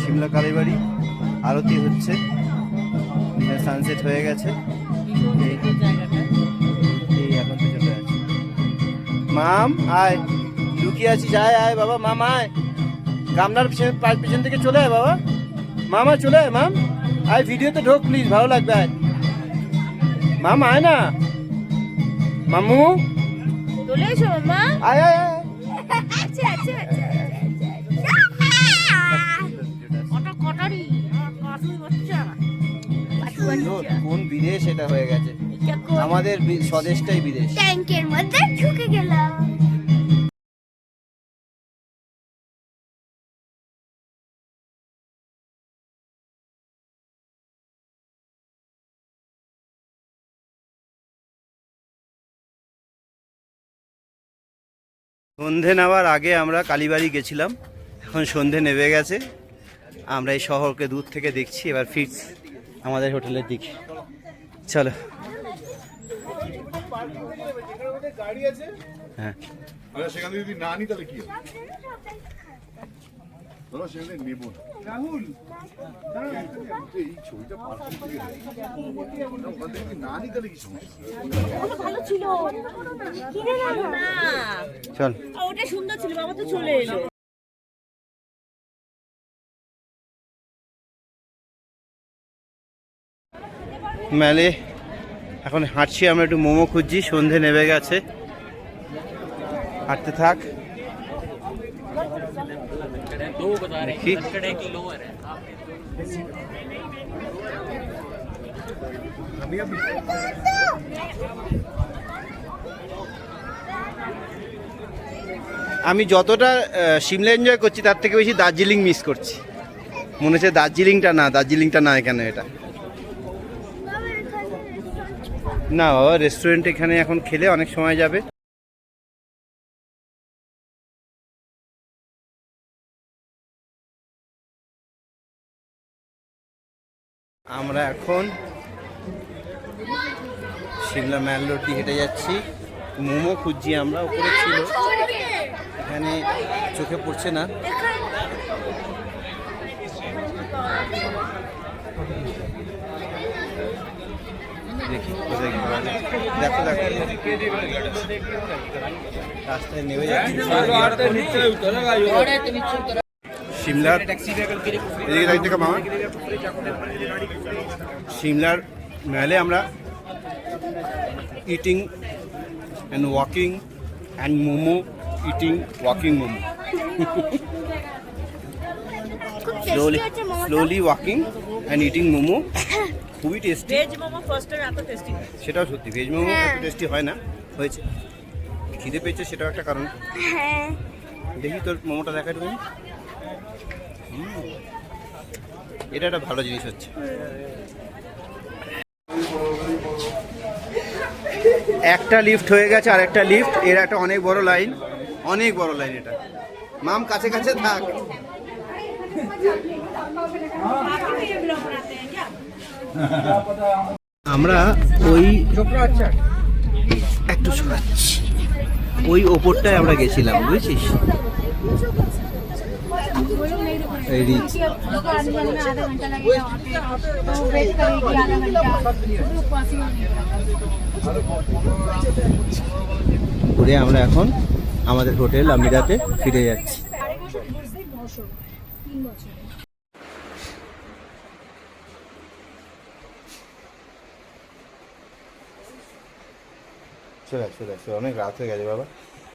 সিমলা কালীবাড়ি আরতি হচ্ছে, সানসেট হয়ে গেছে। এই এখন তো চলে যাচ্ছে। মাম আয়, লুকিয়ে আছি, যায় আয় বাবা, মাম আয়, গামলার পিছন থেকে চলে আয় বাবা, মামা চলে আয়, মাম আয়, ভিডিওতে ঢোক প্লিজ, ভালো লাগবে, আয় মাম, আয় না মামু, চলে এসো মামা। আয় আয় আয়। আচ্ছা আচ্ছা আচ্ছা কোন বিদেশ এটা হয়ে গেছে, আমাদের স্বদেশটাই বিদেশ। ট্যাঙ্কের মধ্যে ঢুকে গেলাম। সন্ধে নেওয়ার আগে আমরা কালীবাড়ি গেছিলাম, এখন সন্ধে নেমে গেছে, আমরা এই শহরকে দূর থেকে দেখছি, এবার ফিরছি আমাদের হোটেলের দিকে। চলো। হ্যাঁ, সেখানে যদি না নি তাহলে কি হবে? সেখানে নেব রাহুল, এই ছবিটা ওখান থেকে না নি তাহলে কি সমস্যা? ভালো ছিল, চল। ওটা সুন্দর ছিল, বাবা তো চলে এলো। মেলে এখন হাঁটছি আমরা, একটু মোমো খুঁজছি, সন্ধে নেমে গেছে, হাঁটতে থাক। দেখি আমি যতটা সিমলা এনজয় করছি তার থেকে বেশি দার্জিলিং মিস করছি, মনে হচ্ছে দার্জিলিংটা না এখানে, এটা না বাবা, রেস্টুরেন্ট এখানে এখন খেলে অনেক সময় যাবে। আমরা এখন সিমলা ম্যাল রোড দিয়ে হেঁটে যাচ্ছি, মোমো খুঁজছি আমরা, উপরে ছিল, এখানে চোখে পড়ছে না। দেখি কোথায় কি পাওয়া যায়। দেখো রাস্তায় নেমে যাচ্ছি সিমলার, সিমলার মেলে আমরা eating and walking and momo, eating walking momo, slowly walking and eating momo, খুবই tasty. Veg momo first time এত টেস্টি, সেটাও সত্যি, ভেজ মোমো এত টেস্টি হয় না, হয়েছে খিদে পেয়েছে, সেটাও একটা কারণ। দেখি তোর মোমোটা দেখা তুমি, এটা একটা ভালো জিনিস হচ্ছে। একটা লিফট হয়ে গেছে, আর একটা লিফট, এর একটা অনেক বড় লাইন, এটা। মাম কাছে কাছে থাক। আমরা ওই একটু ওই ওপরটায় আমরা গেছিলাম, বুঝেছিস, এই রিচ। ঘুরে আমরা এখন আমাদের হোটেল আমিরাতে ফিরে যাচ্ছি। চলে অনেক রাত হয়ে গেছে বাবা।